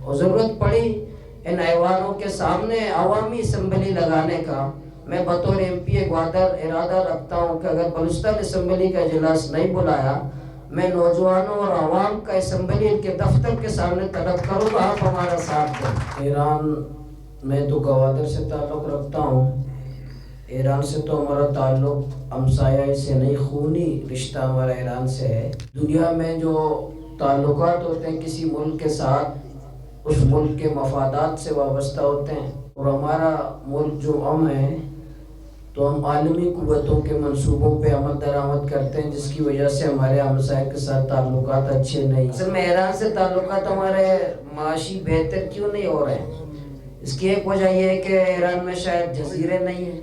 اور ضرورت پڑی ان ایوانوں کے سامنے عوامی اسمبلی لگانے کا، میں بطور ایم پی گوادر ارادہ رکھتا ہوں کہ اگر بلوچستان اسمبلی کا اجلاس نہیں بلایا، میں نوجوانوں اور عوام کا اسمبلی ان کے دفتر کے سامنے طلب کروں گا، آپ ہمارا ساتھ دیں۔ ایران میں تو گوادر سے تعلق رکھتا ہوں، ایران سے تو ہمارا تعلق ہمسایہ سے نہیں، خونی رشتہ ہمارا ایران سے ہے۔ دنیا میں جو تعلقات ہوتے ہیں کسی ملک کے ساتھ، اس ملک کے مفادات سے وابستہ ہوتے ہیں، اور ہمارا ملک جو ہے تو ہم عالمی قوتوں کے منصوبوں پہ عمل درآمد کرتے ہیں، جس کی وجہ سے ہمارے ہمسائے کے ساتھ تعلقات اچھے نہیں۔ اصل میں ایران سے تعلقات ہمارے معاشی بہتر کیوں نہیں ہو رہے ہیں؟ اس کی ایک وجہ یہ ہے کہ ایران میں شاید جزیرے نہیں ہیں۔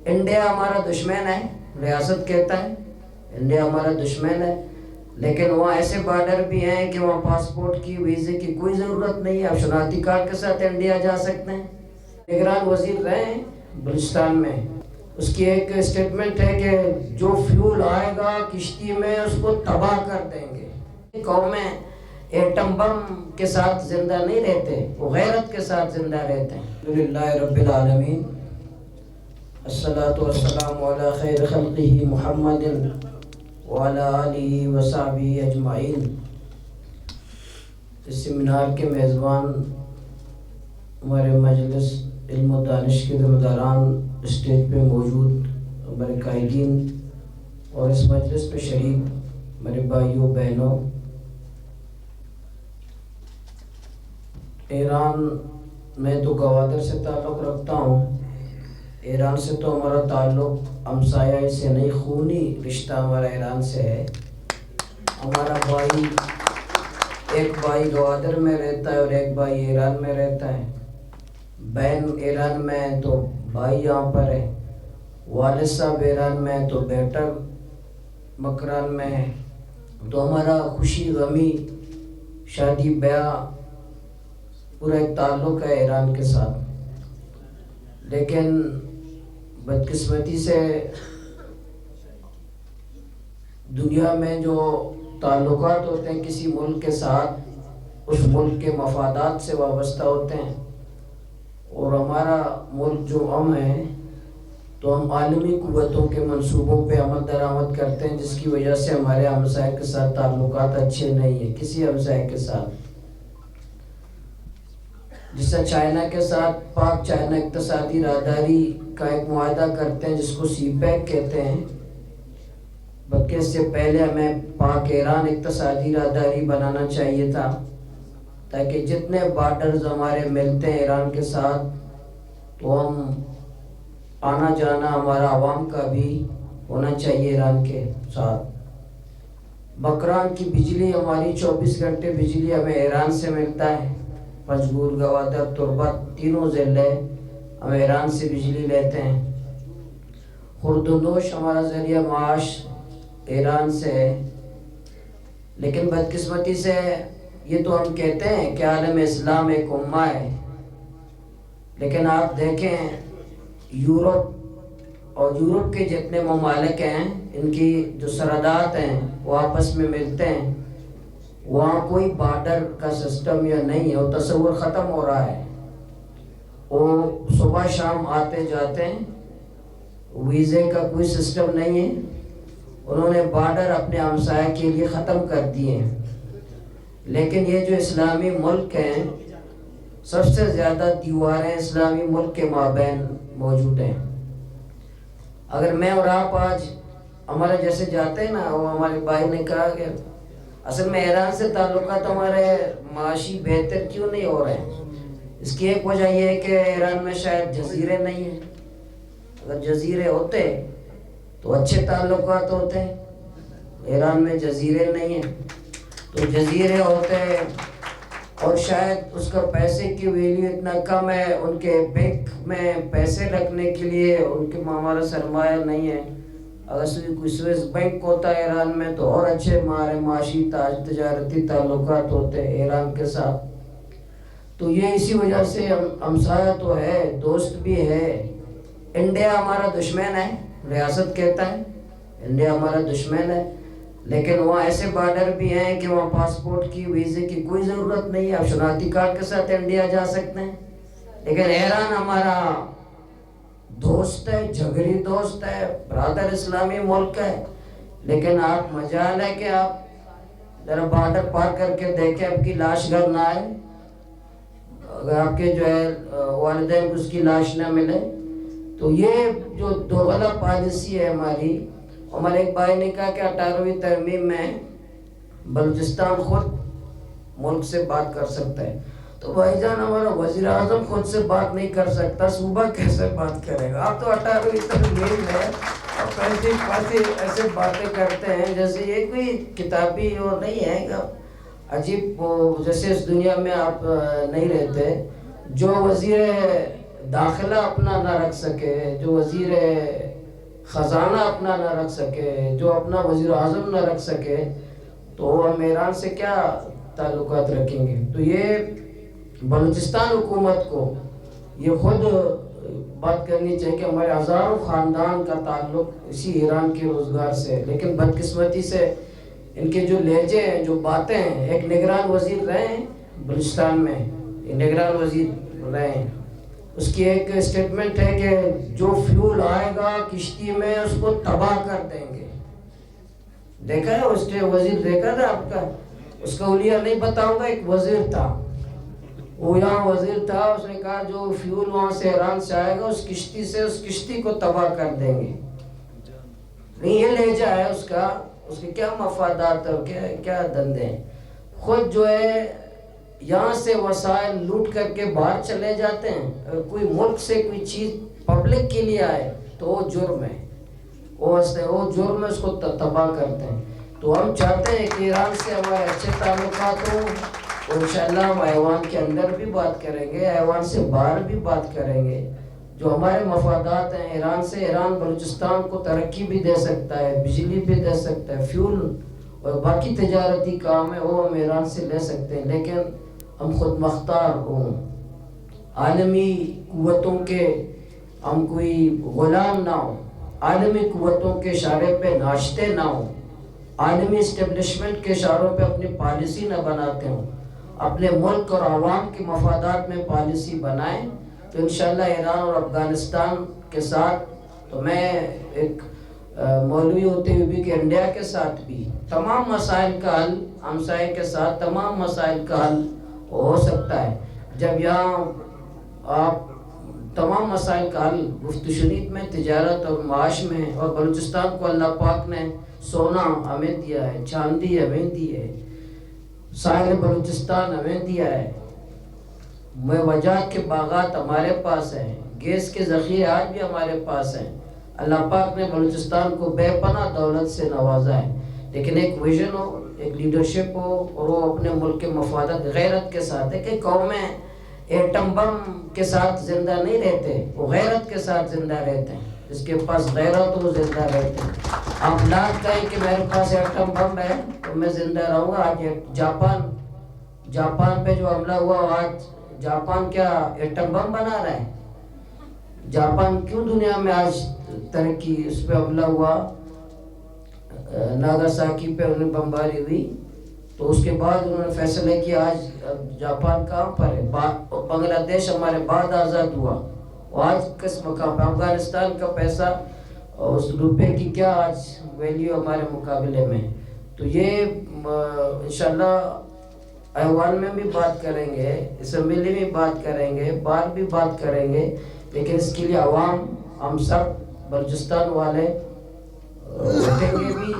انڈیا ہمارا دشمن ہے، ریاست کہتا ہے انڈیا ہمارا دشمن ہے، لیکن وہاں ایسے بارڈر بھی ہیں کہ وہاں پاسپورٹ کی، ویزے کی کوئی ضرورت نہیں ہے، آپ شناختی کارڈ کے ساتھ انڈیا جا سکتے ہیں۔ نگران وزیر رہے ہیں بلوچستان میں، اس کی ایک اسٹیٹمنٹ ہے کہ جو فیول آئے گا کشتی میں اس کو تباہ کر دیں گے۔ قومیں ایٹم بم کے ساتھ زندہ نہیں رہتے، وہ غیرت کے ساتھ زندہ رہتے ہیں۔ الحمدللہ رب العالمین، الصلاۃ والسلام علی خیر خلقہ محمد وعلی آلہ وصحبہ اجمعین۔ اس سیمینار کے میزبان ہمارے مجلس علم و دانش کے ذمہ داران، اسٹیج پہ موجود ہمارے قائدین اور اس مجلس پہ شریک میرے بھائیوں بہنوں، ایران میں تو گوادر سے تعلق رکھتا ہوں، ایران سے تو ہمارا تعلق ہمسایہ سے نہیں، خونی رشتہ ہمارا ایران سے ہے۔ ہمارا بھائی، ایک بھائی گوادر میں رہتا ہے اور ایک بھائی ایران میں رہتا ہے، بہن ایران میں ہے تو بھائی یہاں پر ہے، والد صاحب ایران میں ہے تو بیٹا مکران میں ہے، تو ہمارا خوشی غمی، شادی بیاہ، پورا ایک تعلق ہے ایران کے ساتھ۔ لیکن بدقسمتی سے دنیا میں جو تعلقات ہوتے ہیں کسی ملک کے ساتھ، اس ملک کے مفادات سے وابستہ ہوتے ہیں، اور ہمارا ملک جو ہے تو ہم عالمی قوتوں کے منصوبوں پہ عمل درآمد کرتے ہیں، جس کی وجہ سے ہمارے ہمسائے کے ساتھ تعلقات اچھے نہیں ہیں کسی ہمسائے کے ساتھ۔ جس سے چائنا کے ساتھ پاک چائنا اقتصادی راہداری کا ایک معاہدہ کرتے ہیں، جس کو سی پیک کہتے ہیں، بلکہ اس سے پہلے ہمیں پاک ایران اقتصادی راہداری بنانا چاہیے تھا، تاکہ جتنے بارڈرز ہمارے ملتے ہیں ایران کے ساتھ تو ہم آنا جانا ہمارا عوام کا بھی ہونا چاہیے ایران کے ساتھ۔ بکران کی بجلی، ہماری 24 گھنٹے بجلی ہمیں ایران سے ملتا ہے، پنجگور، گوادر، تربت، تینوں ضلع ہم ایران سے بجلی لیتے ہیں۔ خوردونوش ہمارا ذریعہ معاش ایران سے ہے، لیکن بدقسمتی سے یہ تو ہم کہتے ہیں کہ عالم اسلام ایک امہ ہے، لیکن آپ دیکھیں یورپ اور یورپ کے جتنے ممالک ہیں، ان کی جو سرحدات ہیں وہ آپس میں ملتے ہیں، وہاں کوئی بارڈر کا سسٹم یا نہیں ہے، وہ تصور ختم ہو رہا ہے، وہ صبح شام آتے جاتے ہیں، ویزے کا کوئی سسٹم نہیں ہے، انہوں نے بارڈر اپنے ہمسایہ کے لیے ختم کر دیے ہیں۔ لیکن یہ جو اسلامی ملک ہیں، سب سے زیادہ دیواریں اسلامی ملک کے مابین موجود ہیں۔ اگر میں اور آپ آج ہمارے جیسے جاتے ہیں نا، وہ ہمارے بھائی نے کہا کہ اصل میں ایران سے تعلقات ہمارے معاشی بہتر کیوں نہیں ہو رہے ہیں؟ اس کی ایک وجہ یہ ہے کہ ایران میں شاید جزیرے نہیں ہیں، اگر جزیرے ہوتے تو اچھے تعلقات ہوتے ہیں، ایران میں جزیرے نہیں ہیں، تو جزیرے ہوتے اور شاید اس کا پیسے کی ویلیو اتنا کم ہے، ان کے بینک میں پیسے رکھنے کے لیے ان کے ہمارا سرمایہ نہیں ہے۔ اگر کوئی سوئس بینک ہوتا ہے ایران میں تو اور اچھے ہمارے معاشی تجارتی تعلقات ہوتے ہیں ایران کے ساتھ۔ تو یہ اسی وجہ سے ہمسایہ تو ہے، دوست بھی ہے۔ انڈیا ہمارا دشمن ہے، ریاست کہتا ہے انڈیا ہمارا دشمن ہے، لیکن وہاں ایسے بارڈر بھی ہیں کہ وہاں پاسپورٹ کی ویزے کی کوئی ضرورت نہیں ہے، آپ شناختی کارڈ کے ساتھ انڈیا جا سکتے ہیں۔ لیکن ایران ہمارا دوست ہے، جھگڑی دوست ہے، برادر اسلامی ملک ہے، لیکن آپ مجال ہے کہ آپ ذرا بارڈر پار کر کے دیکھیں، آپ کی لاش گھر نہ آئے، اگر آپ کے جو ہے والدین کو اس کی لاش نہ ملے۔ تو یہ جو دوغلا پالیسی ہے ہمارے ایک بھائی نے کہا کہ 18ویں ترمیم میں بلوچستان خود ملک سے بات کر سکتا ہے۔ تو بھائی جان ہمارا وزیر اعظم خود سے بات نہیں کر سکتا، صوبہ کیسے بات کرے گا؟ آپ تو 18ویں ترمیم میں ایسے باتیں کرتے ہیں جیسے یہ کوئی کتابی وہ نہیں ہے کہ عجیب، جیسے اس دنیا میں آپ نہیں رہتے۔ جو وزیر داخلہ اپنا نہ رکھ سکے، جو وزیر خزانہ اپنا نہ رکھ سکے، جو اپنا وزیر اعظم نہ رکھ سکے، تو ہم ایران سے کیا تعلقات رکھیں گے؟ تو یہ بلوچستان حکومت کو یہ خود بات کرنی چاہیے کہ ہمارے ہزاروں خاندان کا تعلق اسی ایران کے روزگار سے، لیکن بدقسمتی سے ان کے جو لہجے ہیں، جو باتیں ہیں، ایک نگران وزیر رہے ہیں بلوچستان میں، نگران وزیر رہے ہیں، اس کی ایک اسٹیٹمنٹ ہے کہ جو فیول آئے گا کشتی میں اس کو تباہ کر دیں گے۔ دیکھا ہے اس کے وزیر، دیکھا تھا آپ کا، اس کا اولیاء نہیں بتاؤں گا، ایک وزیر تھا، وہ یہاں وزیر تھا، اس نے کہا جو فیول وہاں سے ایران سے آئے گا اس کشتی سے، اس کشتی کو تباہ کر دیں گے۔ یہ لہجہ ہے اس کا، اس کے کیا مفادات اور کیا دندے ہیں۔ خود جو ہے یہاں سے وسائل لوٹ کر کے باہر چلے جاتے ہیں، اگر کوئی ملک سے کوئی چیز پبلک کے لیے آئے تو وہ جرم ہے، وہ جرم ہے، اس کو تباہ کرتے ہیں۔ تو ہم چاہتے ہیں کہ ایران سے ہمارے اچھے تعلقات ہوں، اور انشاءاللہ ہم ایوان کے اندر بھی بات کریں گے، ایوان سے باہر بھی بات کریں گے۔ جو ہمارے مفادات ہیں ایران سے، ایران بلوچستان کو ترقی بھی دے سکتا ہے، بجلی بھی دے سکتا ہے، فیول اور باقی تجارتی کام ہے وہ ہم ایران سے لے سکتے ہیں، لیکن ہم خود مختار ہوں، عالمی قوتوں کے ہم کوئی غلام نہ ہوں، عالمی قوتوں کے اشارے پہ ناچتے نہ ہوں، عالمی اسٹیبلشمنٹ کے اشاروں پہ اپنی پالیسی نہ بناتے ہوں، اپنے ملک اور عوام کے مفادات میں پالیسی بنائیں۔ تو انشاءاللہ ایران اور افغانستان کے ساتھ، تو میں ایک مولوی ہوتے ہوئے بھی کہ انڈیا کے ساتھ بھی تمام مسائل کا حل، ہمسائے کے ساتھ تمام مسائل کا حل ہو سکتا ہے جب یہاں آپ تمام مسائل کا حل گفت و شنید میں، تجارت اور معاش میں، اور بلوچستان کو اللہ پاک نے سونا ہمیں دیا ہے، چاندی ہمیں دی ہے، ساحل بلوچستان ہمیں دیا ہے، وجات کے باغات ہمارے پاس ہیں، گیس کے ذخیرے آج بھی ہمارے پاس ہیں۔ اللہ پاک نے بلوچستان کو بے پناہ دولت سے نوازا ہے، لیکن ایک ویژن ہو، ایک لیڈرشپ ہو، اور وہ اپنے ملک کے مفادات غیرت کے ساتھ ہے کہ قومیں ایٹم بم کے ساتھ زندہ نہیں رہتے، وہ غیرت کے ساتھ زندہ رہتے ہیں، جس کے پاس غیرت ہو زندہ رہتے ہیں۔ آپ لاکھ کہیں کہ میرے پاس ایٹم بم ہے تو میں زندہ رہوں گا۔ آج جاپان پہ جو حملہ ہوا، آج جاپان کیا ایٹم بم بنا رہا ہے؟ جاپان کیوں دنیا میں آج ترقی، اس پہ حملہ ہوا، ناگاساکی پہ انہیں بمباری ہوئی، تو اس کے بعد انہوں نے فیصلہ کیا آج جاپان کہاں پر ہے، بنگلہ دیش ہمارے بعد آزاد ہوا، آج کس مقام پہ؟ افغانستان کا پیسہ اور اس روپے کی کیا آج ویلیو ہمارے مقابلے میں؟ تو یہ انشاءاللہ ایوان میں بھی بات کریں گے، اسمبلی میں بات کریں گے، باہر بھی بات کریں گے، لیکن اس کے لیے عوام، ہم سب بلوچستان والے اٹھیں گے بھی،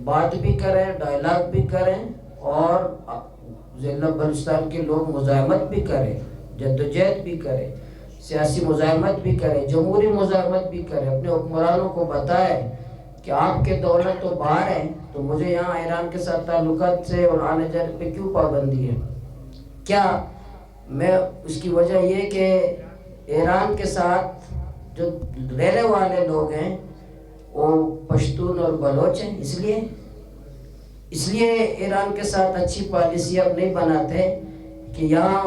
بات بھی کریں، ڈائلاگ بھی کریں، اور ضلع بلوچستان کے لوگ مزاحمت بھی کریں، جدوجہد بھی کریں، سیاسی مزاحمت بھی کریں، جمہوری مزاحمت بھی کریں، اپنے حکمرانوں کو بتائیں کہ آپ کے دولت تو باہر ہے، تو مجھے یہاں ایران کے ساتھ تعلقات سے اور آنے جانے پہ کیوں پابندی ہے؟ کیا میں اس کی وجہ یہ کہ ایران کے ساتھ جو رہنے والے لوگ ہیں وہ پشتون اور بلوچ ہیں، اس لیے ایران کے ساتھ اچھی پالیسی اب نہیں بناتے کہ یہاں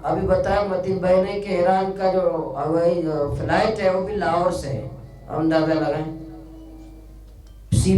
ابھی بتایا متین بھائی نے کہ ایران کا جو ہوائی فلائٹ ہے وہ بھی لاہور سے ہے، اندازہ لگائیں، سی